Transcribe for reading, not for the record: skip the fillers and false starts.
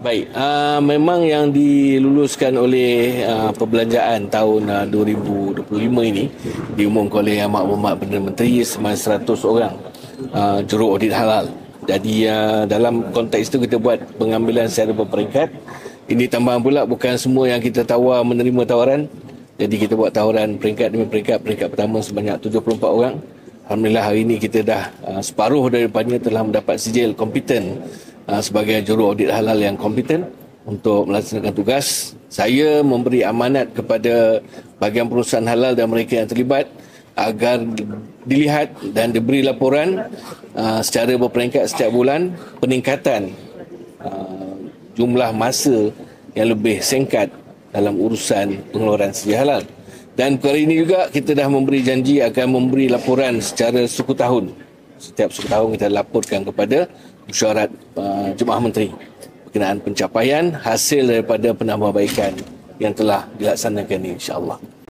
Baik, memang yang diluluskan oleh perbelanjaan tahun 2025 ini diumumkan oleh Yang Berhormat Perdana Menteri sebanyak 100 orang juru audit halal. Jadi dalam konteks itu kita buat pengambilan secara berperingkat. Ini tambahan pula, bukan semua yang kita tawar menerima tawaran. Jadi kita buat tawaran peringkat demi peringkat. Peringkat pertama sebanyak 74 orang. Alhamdulillah hari ini kita dah separuh daripadanya telah mendapat sijil kompeten sebagai juru audit halal yang kompeten untuk melaksanakan tugas. Saya memberi amanat kepada bahagian perusahaan halal dan mereka yang terlibat agar dilihat dan diberi laporan secara berperingkat setiap bulan peningkatan jumlah masa yang lebih singkat dalam urusan pengeluaran sijil halal. Dan perkara ini juga kita dah memberi janji akan memberi laporan secara suku tahun. Setiap suku tahun kita laporkan kepada Mesyuarat Jemaah Menteri berkenaan pencapaian hasil daripada penambahbaikan yang telah dilaksanakan ini, insya-Allah.